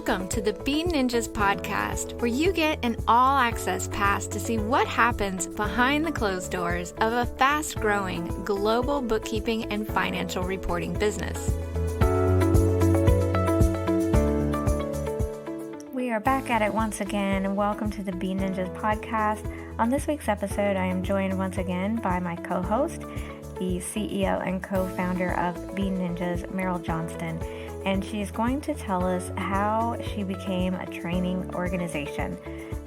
Welcome to the Bean Ninjas podcast, where you get an all-access pass to see what happens behind the closed doors of a fast-growing global bookkeeping and financial reporting business. We are back at it once again. Welcome to the Bean Ninjas podcast. On this week's episode, I am joined once again by my co-host, the CEO and co-founder of Bean Ninjas, Meryl Johnston. And she's going to tell us how she became a training organization.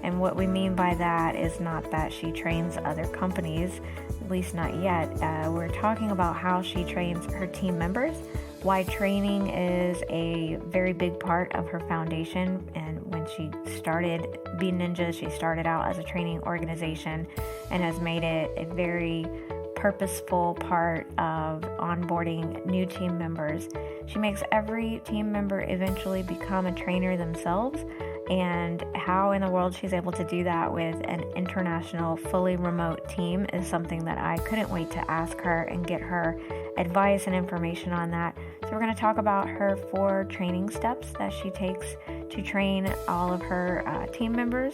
And what we mean by that is not that she trains other companies, at least not yet. We're talking about how she trains her team members, why training is a very big part of her foundation. And when she started Bean Ninjas, she started out as a training organization and has made it a very purposeful part of onboarding new team members. She makes every team member eventually become a trainer themselves, and how in the world she's able to do that with an international, fully remote team is something that I couldn't wait to ask her and get her advice and information on that. So we're going to talk about her 4 training steps that she takes to train all of her team members.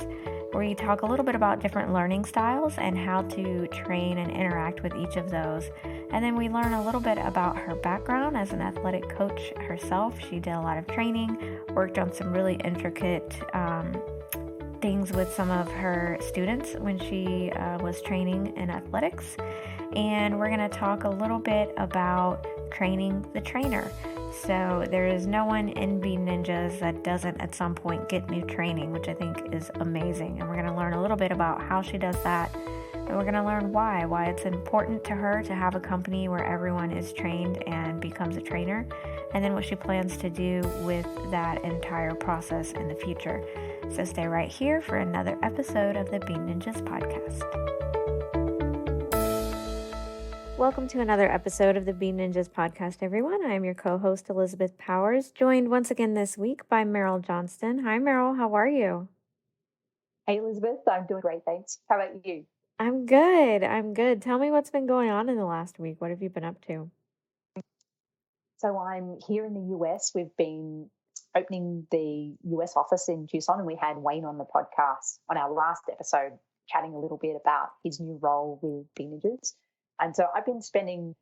We talk a little bit about different learning styles and how to train and interact with each of those. And then we learn a little bit about her background as an athletic coach herself. She did a lot of training, worked on some really intricate things with some of her students when she was training in athletics. And we're going to talk a little bit about training the trainer. So there is no one in Bean Ninjas that doesn't at some point get new training, which I think is amazing. And we're going to learn a little bit about how she does that. And we're going to learn why it's important to her to have a company where everyone is trained and becomes a trainer. And then what she plans to do with that entire process in the future. So stay right here for another episode of the Bean Ninjas podcast. Welcome to another episode of the Bean Ninjas podcast, everyone. I am your co-host, Elizabeth Powers, joined once again this week by Meryl Johnston. Hi, Meryl. How are you? Hey, Elizabeth. I'm doing great, thanks. How about you? I'm good. Tell me what's been going on in the last week. What have you been up to? So I'm here in the US. We've been opening the US office in Tucson, and we had Wayne on the podcast on our last episode, chatting a little bit about his new role with Bean Ninjas. And so I've been spending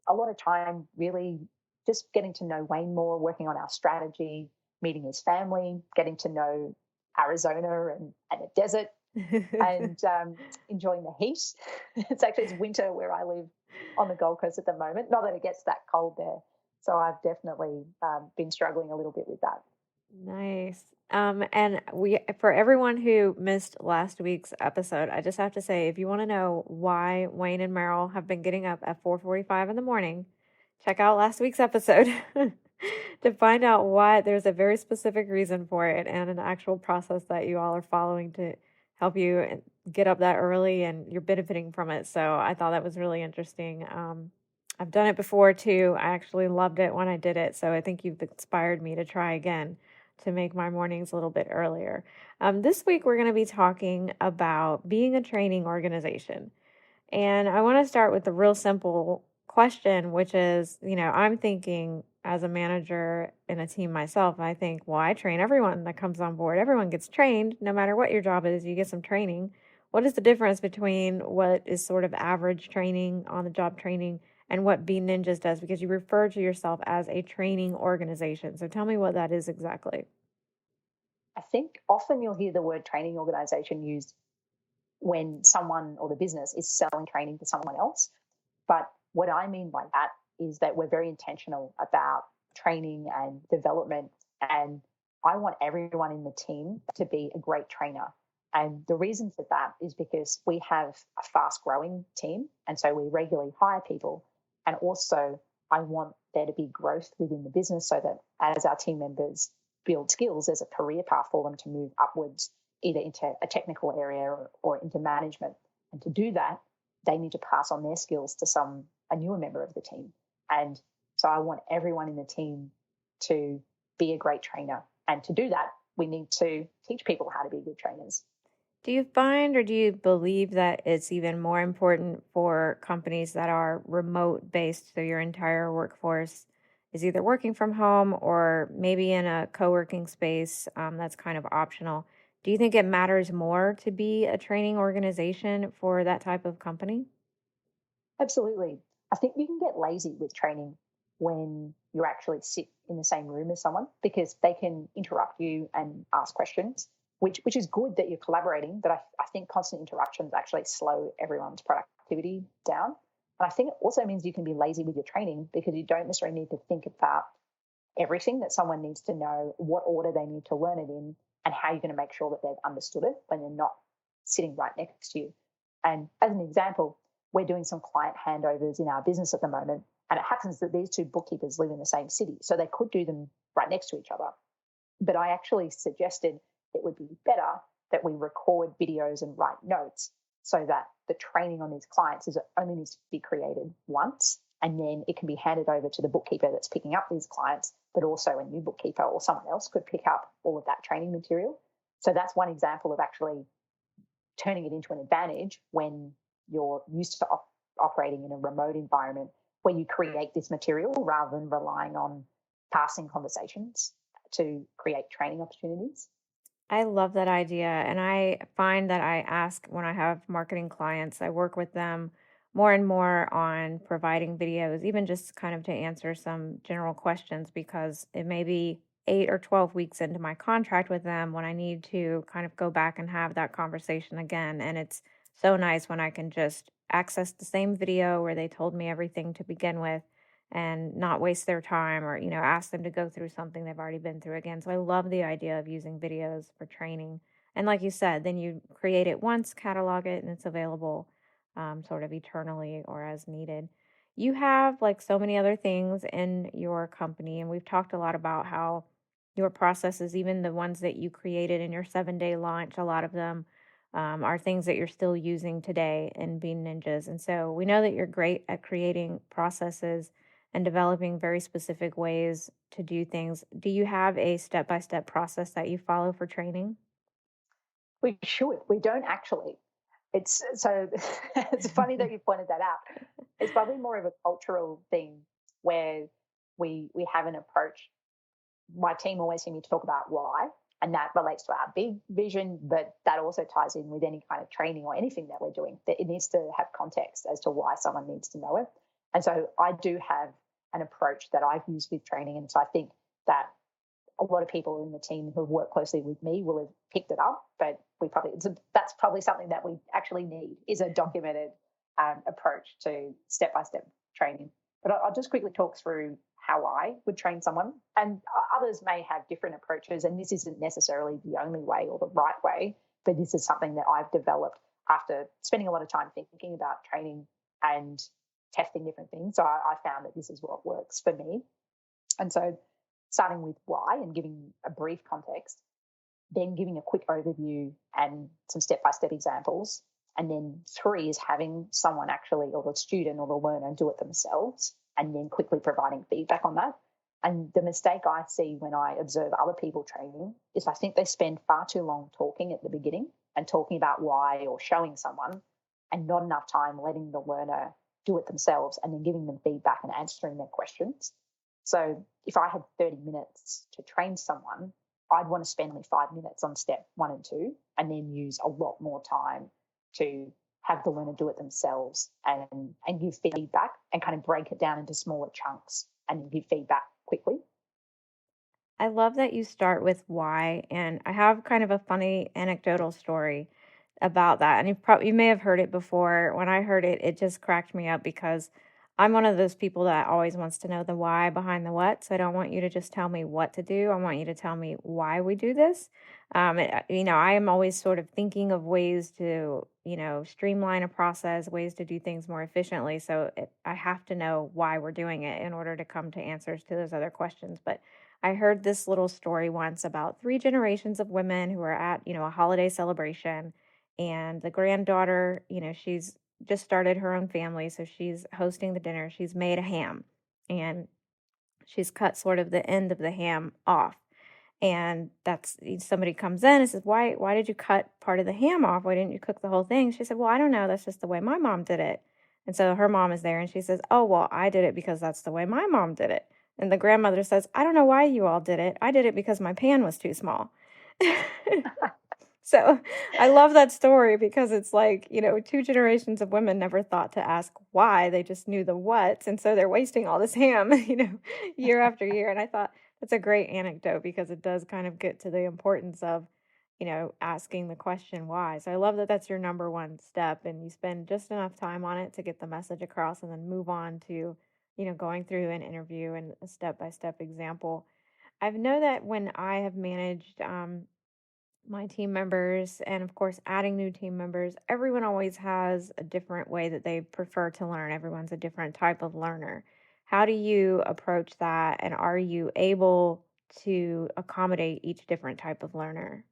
a lot of time really just getting to know Wayne more, working on our strategy, meeting his family, getting to know Arizona and the desert, and enjoying the heat. It's winter where I live on the Gold Coast at the moment. Not that it gets that cold there. So I've definitely been struggling a little bit with that. Nice. And for everyone who missed last week's episode, I just have to say, if you want to know why Wayne and Meryl have been getting up at 4:45 in the morning, check out last week's episode to find out why. There's a very specific reason for it and an actual process that you all are following to help you get up that early, and you're benefiting from it. So I thought that was really interesting. I've done it before too. I actually loved it when I did it. So I think you've inspired me to try again to make my mornings a little bit earlier. This week, we're going to be talking about being a training organization. And I want to start with the real simple question, which is, I'm thinking as a manager in a team myself, I think, well, I train everyone that comes on board. Everyone gets trained. No matter what your job is, you get some training. What is the difference between what is sort of average training, on-the-job training, and what Bean Ninjas does? Because you refer to yourself as a training organization. So tell me what that is exactly. I think often you'll hear the word training organization used when someone or the business is selling training to someone else. But what I mean by that is that we're very intentional about training and development. And I want everyone in the team to be a great trainer. And the reason for that is because we have a fast-growing team, and so we regularly hire people. And also, I want there to be growth within the business so that as our team members build skills, there's a career path for them to move upwards, either into a technical area or into management. And to do that, they need to pass on their skills to a newer member of the team. And so I want everyone in the team to be a great trainer. And to do that, we need to teach people how to be good trainers. Do you find, or do you believe that it's even more important for companies that are remote based, so your entire workforce is either working from home or maybe in a co-working space that's kind of optional. Do you think it matters more to be a training organization for that type of company? Absolutely. I think you can get lazy with training when you actually sit in the same room as someone because they can interrupt you and ask questions, which is good that you're collaborating. But I think constant interruptions actually slow everyone's productivity down. And I think it also means you can be lazy with your training because you don't necessarily need to think about everything that someone needs to know, what order they need to learn it in, and how you're going to make sure that they've understood it when they're not sitting right next to you. And as an example, we're doing some client handovers in our business at the moment, and it happens that these two bookkeepers live in the same city, so they could do them right next to each other. But I actually suggested it would be better that we record videos and write notes so that the training on these clients is only needs to be created once, and then it can be handed over to the bookkeeper that's picking up these clients, but also a new bookkeeper or someone else could pick up all of that training material. So that's one example of actually turning it into an advantage when you're used to operating in a remote environment where you create this material rather than relying on passing conversations to create training opportunities. I love that idea. And I find that I ask when I have marketing clients, I work with them more and more on providing videos, even just kind of to answer some general questions, because it may be 8 or 12 weeks into my contract with them when I need to kind of go back and have that conversation again. And it's so nice when I can just access the same video where they told me everything to begin with and not waste their time or, ask them to go through something they've already been through again. So I love the idea of using videos for training. And like you said, then you create it once, catalog it, and it's available sort of eternally or as needed. You have like so many other things in your company, and we've talked a lot about how your processes, even the ones that you created in your 7-day launch, a lot of them are things that you're still using today in Bean Ninjas. And so we know that you're great at creating processes and developing very specific ways to do things. Do you have a step-by-step process that you follow for training? We should. We don't actually. It's so it's funny that you pointed that out. It's probably more of a cultural thing where we have an approach. My team always hear me talk about why, and that relates to our big vision, but that also ties in with any kind of training or anything that we're doing. That it needs to have context as to why someone needs to know it. And so I do have an approach that I've used with training, and so I think that a lot of people in the team who have worked closely with me will have picked it up, but that's probably something that we actually need is a documented approach to step-by-step training. But I'll just quickly talk through how I would train someone, and others may have different approaches, and this isn't necessarily the only way or the right way, but this is something that I've developed after spending a lot of time thinking about training and testing different things. So I found that this is what works for me. And so starting with why and giving a brief context, then giving a quick overview and some step-by-step examples. And then 3 is having someone actually, or the student or the learner, do it themselves, and then quickly providing feedback on that. And the mistake I see when I observe other people training is I think they spend far too long talking at the beginning and talking about why or showing someone, and not enough time letting the learner do it themselves and then giving them feedback and answering their questions. So if I had 30 minutes to train someone, I'd want to spend only 5 minutes on step 1 and 2, and then use a lot more time to have the learner do it themselves and give feedback and kind of break it down into smaller chunks and give feedback quickly. I love that you start with why, and I have kind of a funny anecdotal story about that. And you may have heard it before. When I heard it, it just cracked me up because I'm one of those people that always wants to know the why behind the what. So I don't want you to just tell me what to do. I want you to tell me why we do this. I am always sort of thinking of ways to, streamline a process, ways to do things more efficiently. So I have to know why we're doing it in order to come to answers to those other questions. But I heard this little story once about 3 generations of women who are at, a holiday celebration. And the granddaughter, she's just started her own family. So she's hosting the dinner. She's made a ham and she's cut sort of the end of the ham off. And that's somebody comes in and says, why did you cut part of the ham off? Why didn't you cook the whole thing? She said, well, I don't know. That's just the way my mom did it. And so her mom is there and she says, oh, well, I did it because that's the way my mom did it. And the grandmother says, I don't know why you all did it. I did it because my pan was too small. So I love that story because it's like, two generations of women never thought to ask why. They just knew the what. And so they're wasting all this ham, year after year. And I thought that's a great anecdote because it does kind of get to the importance of, asking the question why. So I love that that's your number one step and you spend just enough time on it to get the message across and then move on to, going through an interview and a step-by-step example. I know that when I have managed my team members and of course adding new team members, everyone always has a different way that they prefer to learn. Everyone's a different type of learner. How do you approach that, and are you able to accommodate each different type of learner?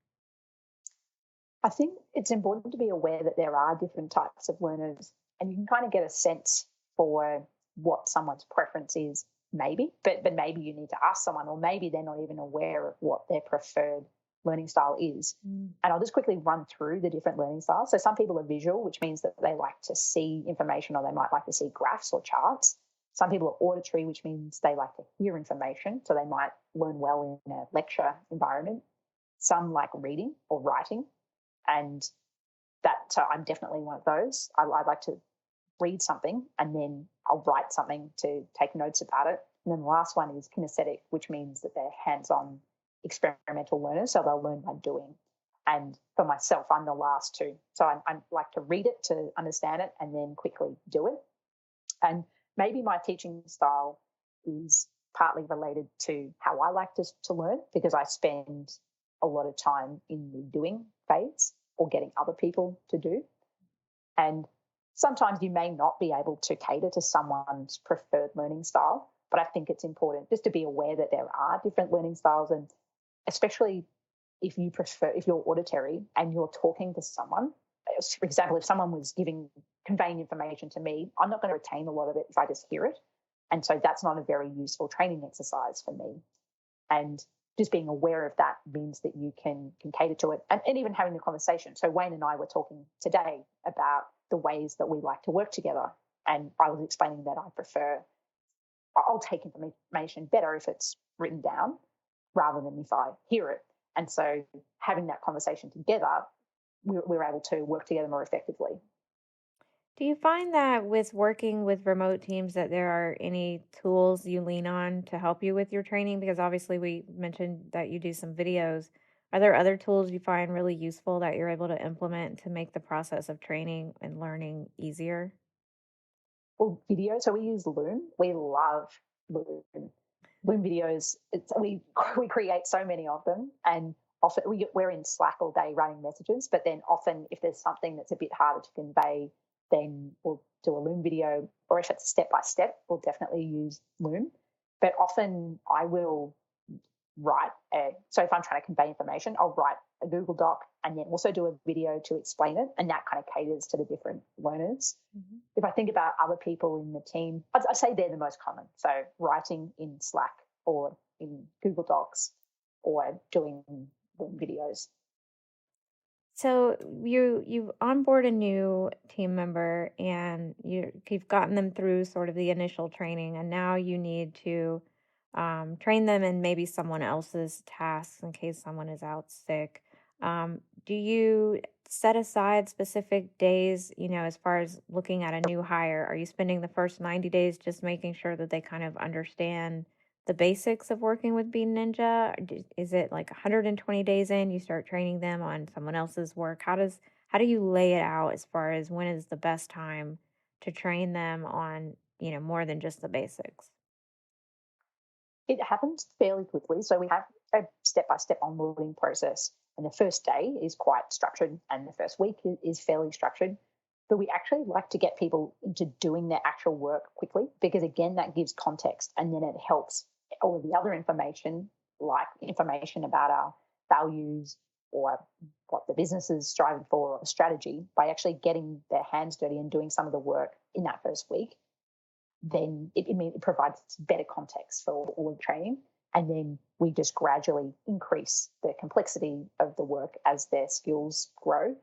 I think it's important to be aware that there are different types of learners, and you can kind of get a sense for what someone's preference is, maybe, but maybe you need to ask someone, or maybe they're not even aware of what their preferred learning style is. And I'll just quickly run through the different learning styles. So some people are visual, which means that they like to see information, or they might like to see graphs or charts. Some people are auditory, which means they like to hear information, so they might learn well in a lecture environment. Some like reading or writing, and so I'm definitely one of those. I like to read something and then I'll write something to take notes about it. And then the last one is kinesthetic, which means that they're hands-on experimental learners, so they'll learn by doing. And for myself, I'm the last two. So I like to read it to understand it and then quickly do it. And maybe my teaching style is partly related to how I like to learn, because I spend a lot of time in the doing phase or getting other people to do. And sometimes you may not be able to cater to someone's preferred learning style, but I think it's important just to be aware that there are different learning styles, and especially if you're auditory and you're talking to someone. For example, if someone was conveying information to me, I'm not going to retain a lot of it if I just hear it. And so that's not a very useful training exercise for me. And just being aware of that means that you can cater to it, and even having the conversation. So Wayne and I were talking today about the ways that we like to work together, and I was explaining that I'll take information better if it's written down rather than if I hear it. And so having that conversation together, we're able to work together more effectively. Do you find that with working with remote teams that there are any tools you lean on to help you with your training? Because obviously we mentioned that you do some videos. Are there other tools you find really useful that you're able to implement to make the process of training and learning easier? Well, video. So we use Loom. We love Loom. Loom videos. We create so many of them, and often we're in Slack all day running messages. But then often, if there's something that's a bit harder to convey, then we'll do a Loom video. Or if it's step by step, we'll definitely use Loom. But often I will write. So if I'm trying to convey information, I'll write a Google Doc and then also do a video to explain it, and that kind of caters to the different learners. Mm-hmm. If I think about other people in the team, I'd say they're the most common. So writing in Slack or in Google Docs or doing videos. So you've onboard a new team member and you've gotten them through sort of the initial training, and now you need to train them in maybe someone else's tasks in case someone is out sick. Do you set aside specific days, as far as looking at a new hire? Are you spending the first 90 days just making sure that they kind of understand the basics of working with Bean Ninja? Is it like 120 days in, you start training them on someone else's work? How do you lay it out as far as when is the best time to train them on, more than just the basics? It happens fairly quickly. So we have a step-by-step onboarding process, and the first day is quite structured and the first week is fairly structured. But we actually like to get people into doing their actual work quickly, because, again, that gives context, and then it helps all of the other information, like information about our values or what the business is striving for or a strategy, by actually getting their hands dirty and doing some of the work in that first week. Then it provides better context for all the training. And then we just gradually increase the complexity of the work as their skills grow.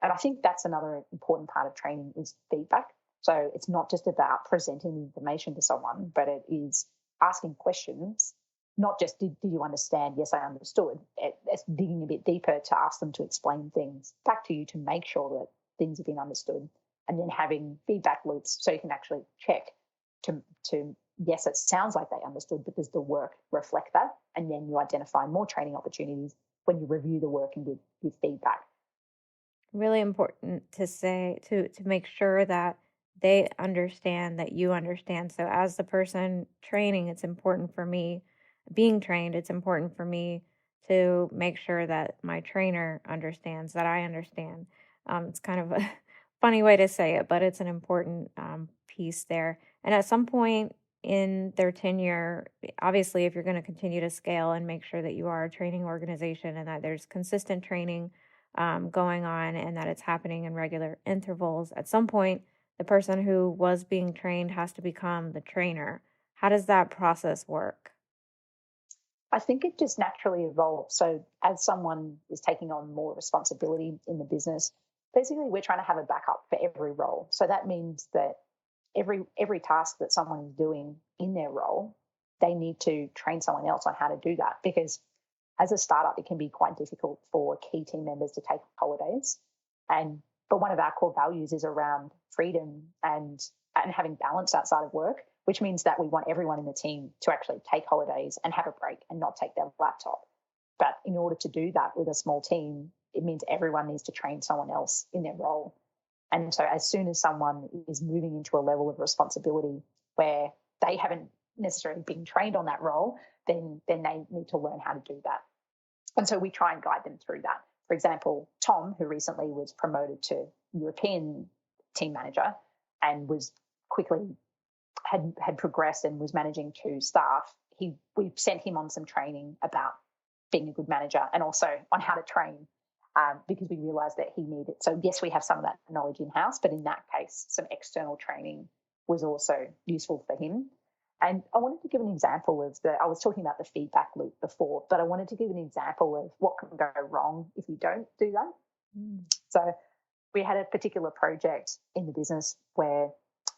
And I think that's another important part of training is feedback. So it's not just about presenting the information to someone, but it is asking questions, not just did you understand? Yes, I understood. It's digging a bit deeper to ask them to explain things back to you to make sure that things have been understood, and then having feedback loops so you can actually check to yes, it sounds like they understood, but does the work reflect that? And then you identify more training opportunities when you review the work and give feedback. Really important to say to make sure that they understand that you understand. So as the person training, it's important for me being trained, it's important for me to make sure that my trainer understands that I understand. It's kind of a funny way to say it, but it's an important piece there. And at some point in their tenure, obviously, if you're going to continue to scale and make sure that you are a training organization and that there's consistent training going on and that it's happening in regular intervals, at some point, the person who was being trained has to become the trainer. How does that process work? I think it just naturally evolves. So as someone is taking on more responsibility in the business, basically we're trying to have a backup for every role. So that means that every task that someone is doing in their role, they need to train someone else on how to do that, because as a startup, it can be quite difficult for key team members to take holidays. But one of our core values is around freedom and having balance outside of work, which means that we want everyone in the team to actually take holidays and have a break and not take their laptop. But in order to do that with a small team, it means everyone needs to train someone else in their role. And so as soon as someone is moving into a level of responsibility where they haven't necessarily been trained on that role, then they need to learn how to do that. And so we try and guide them through that. For example, Tom, who recently was promoted to European team manager and was quickly had progressed and was managing 2 staff, we sent him on some training about being a good manager and also on how to train, because we realised that he needed. So yes, we have some of that knowledge in-house, but in that case, some external training was also useful for him. And I wanted to give an example of I was talking about the feedback loop before, but I wanted to give an example of what can go wrong if you don't do that. So we had a particular project in the business where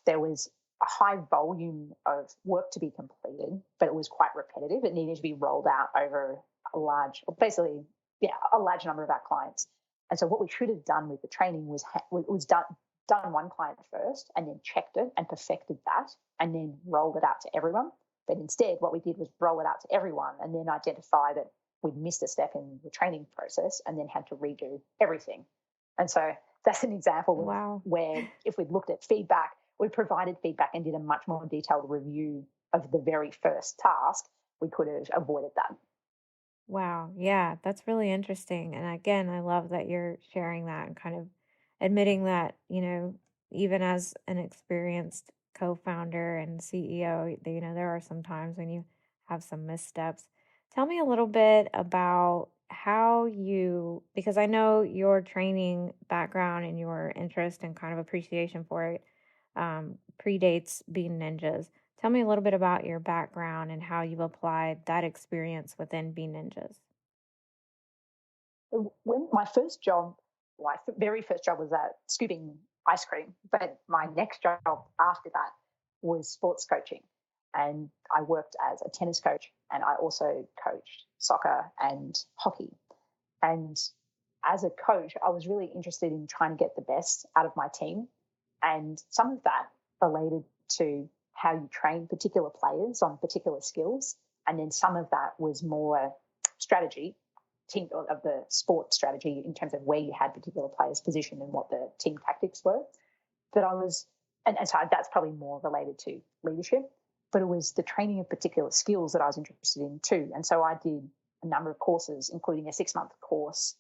there was a high volume of work to be completed, but it was quite repetitive. It needed to be rolled out over a large number of our clients. And so what we should have done with the training was done one client first and then checked it and perfected that and then rolled it out to everyone. But instead, what we did was roll it out to everyone and then identify that we'd missed a step in the training process and then had to redo everything. And so that's an example of where if we'd looked at feedback, we provided feedback and did a much more detailed review of the very first task, we could have avoided that. Wow. Yeah, that's really interesting. And again, I love that you're sharing that and kind of admitting that, even as an experienced co-founder and CEO, there are some times when you have some missteps. Tell me a little bit about because I know your training background and your interest and kind of appreciation for it predates Bean Ninjas. Tell me a little bit about your background and how you've applied that experience within Bean Ninjas. When my very first job was at scooping ice cream, but my next job after that was sports coaching. And I worked as a tennis coach and I also coached soccer and hockey. And as a coach, I was really interested in trying to get the best out of my team. And some of that related to how you train particular players on particular skills. And then some of that was more strategy, team of the sport strategy in terms of where you had particular players positioned and what the team tactics were. But and so that's probably more related to leadership, but it was the training of particular skills that I was interested in too. And so I did a number of courses, including a 6-month course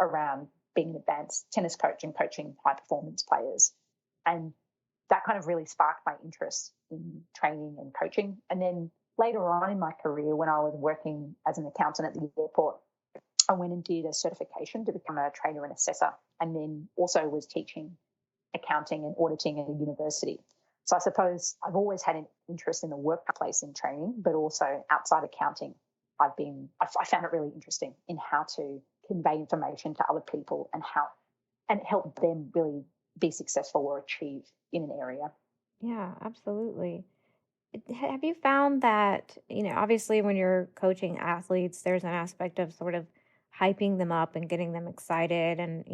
around being an advanced tennis coach and coaching high performance players. And that kind of really sparked my interest in training and coaching. And then later on in my career, when I was working as an accountant at the airport, I went and did a certification to become a trainer and assessor, and then also was teaching accounting and auditing at a university. So I suppose I've always had an interest in the workplace in training, but also outside accounting, I found it really interesting in how to convey information to other people and help them really be successful or achieve in an area. Yeah, absolutely. Have you found that, obviously when you're coaching athletes, there's an aspect of sort of hyping them up and getting them excited and,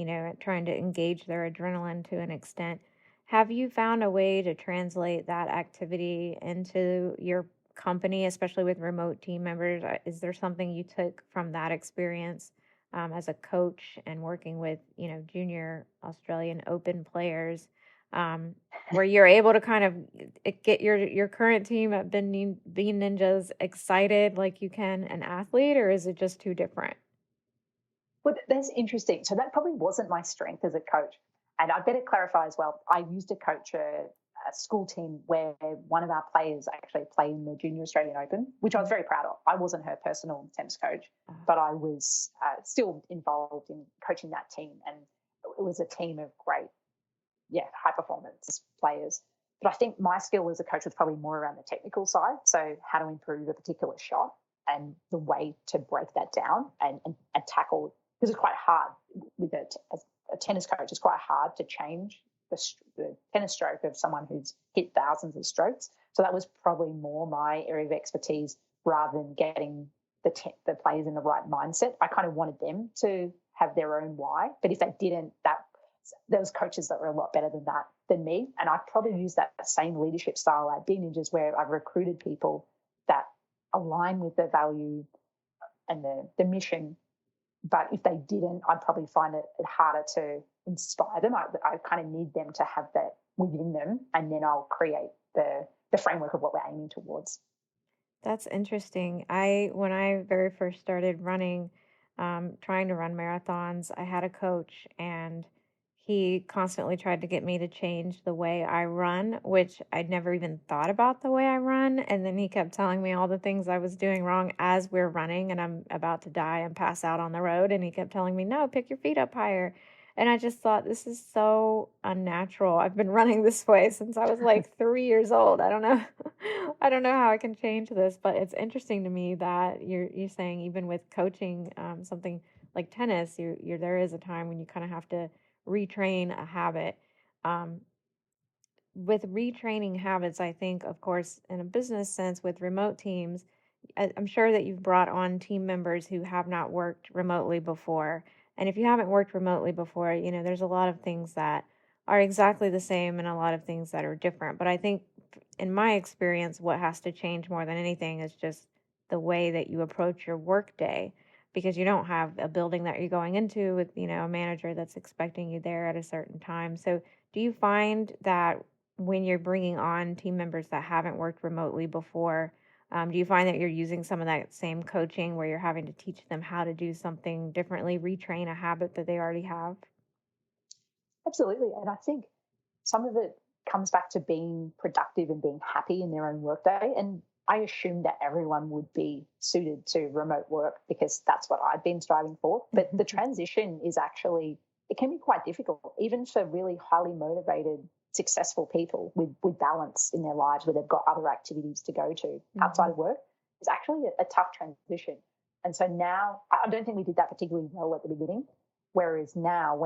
trying to engage their adrenaline to an extent. Have you found a way to translate that activity into your company, especially with remote team members? Is there something you took from that experience as a coach and working with, junior Australian Open players? Where you're able to kind of get your current team at Bean Ninjas excited like you can an athlete, or is it just too different? Well, that's interesting. So that probably wasn't my strength as a coach. And I better clarify as well. I used to coach a school team where one of our players actually played in the Junior Australian Open, which I was very proud of. I wasn't her personal tennis coach, but I was still involved in coaching that team. And it was a team of great, high performance players. But I think my skill as a coach was probably more around the technical side. So how to improve a particular shot and the way to break that down and tackle, because it's quite hard with as a tennis coach, it's quite hard to change the tennis stroke of someone who's hit thousands of strokes. So that was probably more my area of expertise rather than getting the players in the right mindset. I kind of wanted them to have their own why, but if they didn't, there was coaches that were a lot better than me. And I probably used that same leadership style at Bean Ninjas, where I've recruited people that align with the value and the mission. But if they didn't, I'd probably find it harder to inspire them. I kind of need them to have that within them, and then I'll create the framework of what we're aiming towards. That's interesting. When I very first started running, trying to run marathons, I had a coach, and he constantly tried to get me to change the way I run, which I'd never even thought about the way I run. And then he kept telling me all the things I was doing wrong as we're running and I'm about to die and pass out on the road. And he kept telling me, no, pick your feet up higher. And I just thought, this is so unnatural. I've been running this way since I was like 3 years old. I don't know. I don't know how I can change this, but it's interesting to me that you're saying even with coaching something like tennis, there is a time when you kind of have to retrain a habit. Um, with retraining habits, I think, of course, in a business sense with remote teams, I'm sure that you've brought on team members who have not worked remotely before. And if you haven't worked remotely before, there's a lot of things that are exactly the same and a lot of things that are different. But I think in my experience, what has to change more than anything is just the way that you approach your work day, because you don't have a building that you're going into with, a manager that's expecting you there at a certain time. So do you find that when you're bringing on team members that haven't worked remotely before, do you find that you're using some of that same coaching where you're having to teach them how to do something differently, retrain a habit that they already have? Absolutely. And I think some of it comes back to being productive and being happy in their own workday. And I assume that everyone would be suited to remote work because that's what I've been striving for. But the transition is actually, it can be quite difficult, even for really highly motivated, successful people with balance in their lives where they've got other activities to go to outside of work. It's actually a tough transition. And so now, I don't think we did that particularly well at the beginning. Whereas now,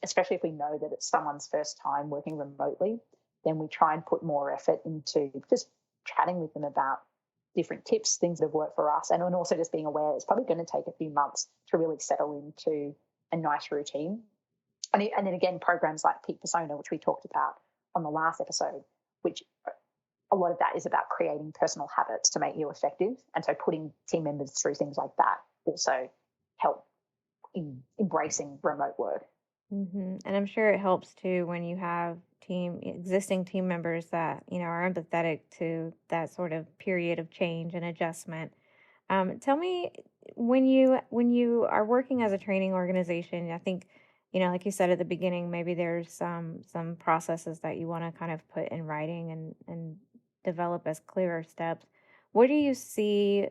especially if we know that it's someone's first time working remotely, then we try and put more effort into just chatting with them about different tips, things that have worked for us, and also just being aware it's probably going to take a few months to really settle into a nice routine. And then again, programs like Peak Persona, which we talked about on the last episode, which a lot of that is about creating personal habits to make you effective. And so putting team members through things like that also help in embracing remote work. And I'm sure it helps too when you have existing team members that are empathetic to that sort of period of change and adjustment. Tell me, when you are working as a training organization, I think like you said at the beginning, maybe there's some processes that you want to kind of put in writing and develop as clearer steps. What do you see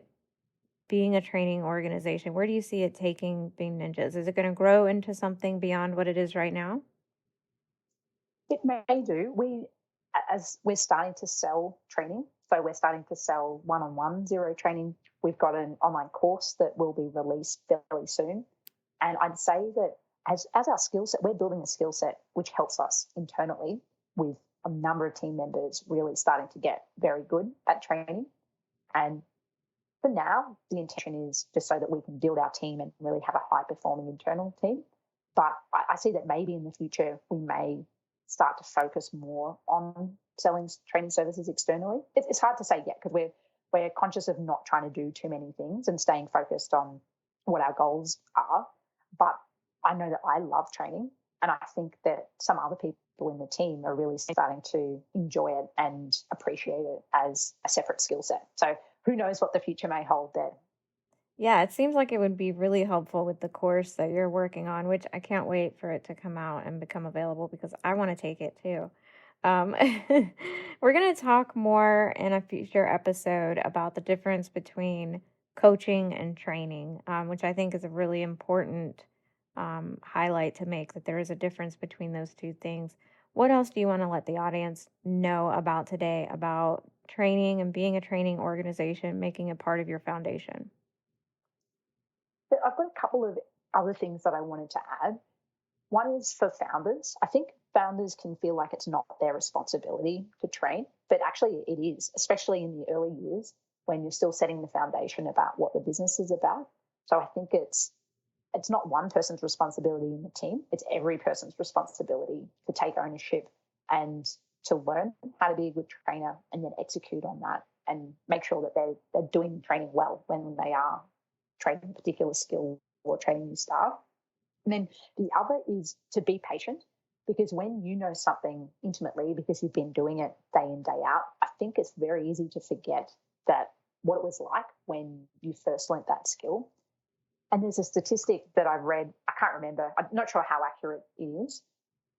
being a training organization? Where do you see it taking Bean Ninjas? Is it going to grow into something beyond what it is right now? It may do. As we're starting to sell training, so we're starting to sell one-on-one zero training. We've got an online course that will be released fairly soon. And I'd say that as our skill set, we're building a skill set which helps us internally with a number of team members really starting to get very good at training. And for now, the intention is just so that we can build our team and really have a high-performing internal team. But I see that maybe in the future we may start to focus more on selling training services externally. It's hard to say yet because we're conscious of not trying to do too many things and staying focused on what our goals are. But I know that I love training, and I think that some other people in the team are really starting to enjoy it and appreciate it as a separate skill set. So who knows what the future may hold there. Yeah, it seems like it would be really helpful with the course that you're working on, which I can't wait for it to come out and become available because I want to take it too. Um, we're going to talk more in a future episode about the difference between coaching and training, which I think is a really important highlight to make, that there is a difference between those two things. What else do you want to let the audience know about today about training and being a training organization, making it part of your foundation? I've got a couple of other things that I wanted to add. One is for founders. I think founders can feel like it's not their responsibility to train, but actually it is, especially in the early years when you're still setting the foundation about what the business is about. So I think it's not one person's responsibility in the team. It's every person's responsibility to take ownership and to learn how to be a good trainer and then execute on that and make sure that they're doing training well when they are training a particular skill or training new staff. And then the other is to be patient, because when you know something intimately because you've been doing it day in, day out, I think it's very easy to forget that what it was like when you first learnt that skill. And there's a statistic that I've read, I can't remember, I'm not sure how accurate it is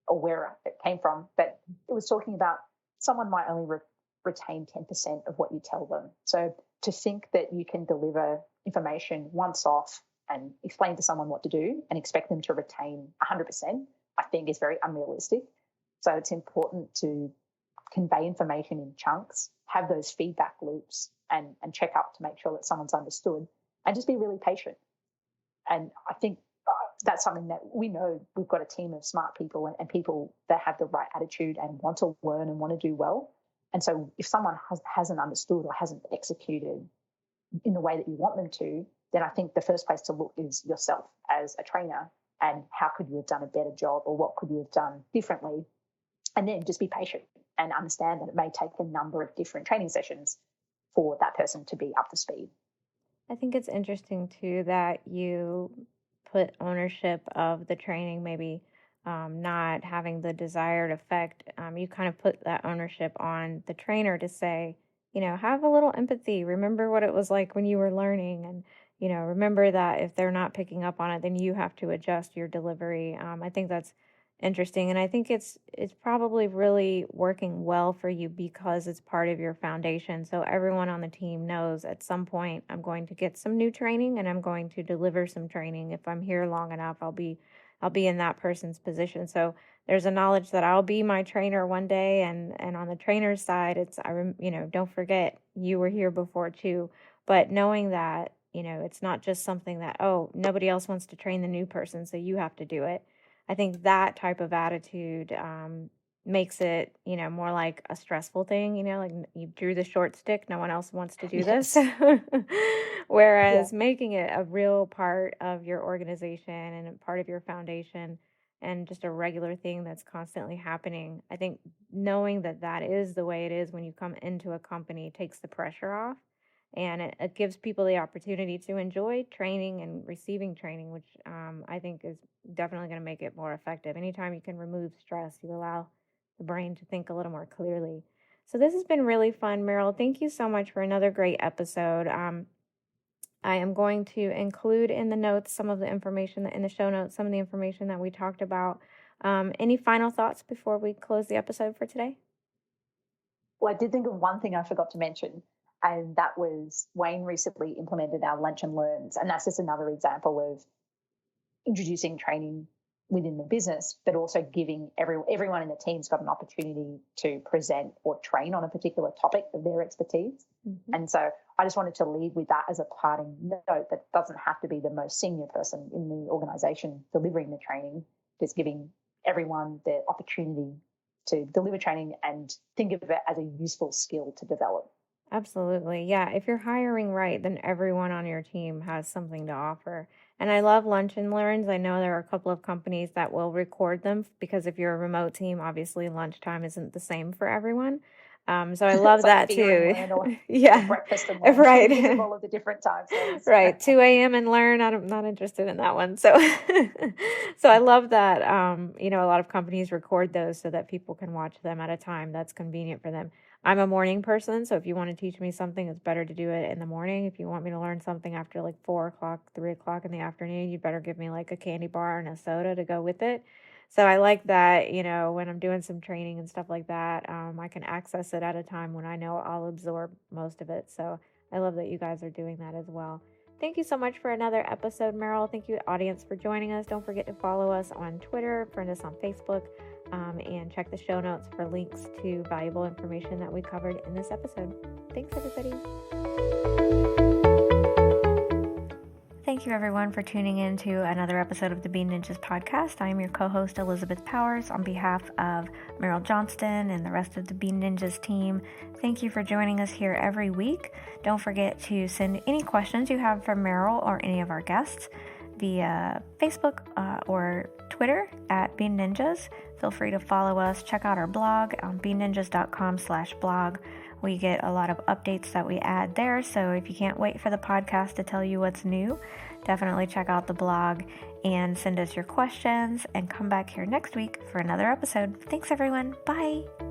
or where it came from, but it was talking about someone might only retain 10% of what you tell them. So to think that you can deliver information once off and explain to someone what to do and expect them to retain 100%, I think is very unrealistic. So it's important to convey information in chunks, have those feedback loops and check up to make sure that someone's understood, and just be really patient. And I think that's something that we know. We've got a team of smart people and people that have the right attitude and want to learn and want to do well. And so if someone hasn't understood or hasn't executed in the way that you want them to, then I think the first place to look is yourself as a trainer, and how could you have done a better job or what could you have done differently? And then just be patient and understand that it may take a number of different training sessions for that person to be up to speed. I think it's interesting too that you put ownership of the training, maybe not having the desired effect. You kind of put that ownership on the trainer to say, have a little empathy. Remember what it was like when you were learning, and remember that if they're not picking up on it, then you have to adjust your delivery. I think that's interesting, and I think it's probably really working well for you because it's part of your foundation. So everyone on the team knows at some point I'm going to get some new training and I'm going to deliver some training. If I'm here long enough, I'll be in that person's position. So there's a knowledge that I'll be my trainer one day, and on the trainer's side, it's don't forget you were here before too. But knowing that it's not just something that nobody else wants to train the new person, so you have to do it. I think that type of attitude makes it, more like a stressful thing, like you drew the short stick, no one else wants to do this. Whereas making it a real part of your organization and a part of your foundation and just a regular thing that's constantly happening, I think knowing that is the way it is when you come into a company takes the pressure off. And it gives people the opportunity to enjoy training and receiving training, which I think is definitely going to make it more effective. Anytime you can remove stress, you allow the brain to think a little more clearly. So this has been really fun, Meryl. Thank you so much for another great episode. I am going to include in the notes some of the information, in the show notes, some of the information that we talked about. Any final thoughts before we close the episode for today? Well, I did think of one thing I forgot to mention, and that was Wayne recently implemented our lunch and learns. And that's just another example of introducing training within the business, but also giving everyone in the team's got an opportunity to present or train on a particular topic of their expertise. Mm-hmm. And so I just wanted to leave with that as a parting note, that doesn't have to be the most senior person in the organization delivering the training, just giving everyone the opportunity to deliver training and think of it as a useful skill to develop. Absolutely. Yeah. If you're hiring right, then everyone on your team has something to offer. And I love lunch and learns. I know there are a couple of companies that will record them because if you're a remote team, obviously lunchtime isn't the same for everyone. So I love It's like that fear too. and learn or Yeah. breakfast and learn Right. because of all of the different time zones. Right. 2 a.m. and learn. I'm not interested in that one. So, so I love that, a lot of companies record those so that people can watch them at a time that's convenient for them. I'm a morning person, so if you want to teach me something, it's better to do it in the morning. If you want me to learn something after like 4 o'clock, 3 o'clock in the afternoon, you better give me like a candy bar and a soda to go with it. So I like that, when I'm doing some training and stuff like that, I can access it at a time when I know I'll absorb most of it. So I love that you guys are doing that as well. Thank you so much for another episode, Meryl. Thank you, audience, for joining us. Don't forget to follow us on Twitter, friend us on Facebook, and check the show notes for links to valuable information that we covered in this episode. Thanks, everybody. Thank you, everyone, for tuning in to another episode of the Bean Ninjas podcast. I am your co-host, Elizabeth Powers, on behalf of Meryl Johnston and the rest of the Bean Ninjas team. Thank you for joining us here every week. Don't forget to send any questions you have for Meryl or any of our guests via Facebook or Twitter at Bean Ninjas. Feel free to follow us. Check out our blog on beanninjas.com/blog. We get a lot of updates that we add there, so if you can't wait for the podcast to tell you what's new, definitely check out the blog and send us your questions and come back here next week for another episode. Thanks, everyone. Bye.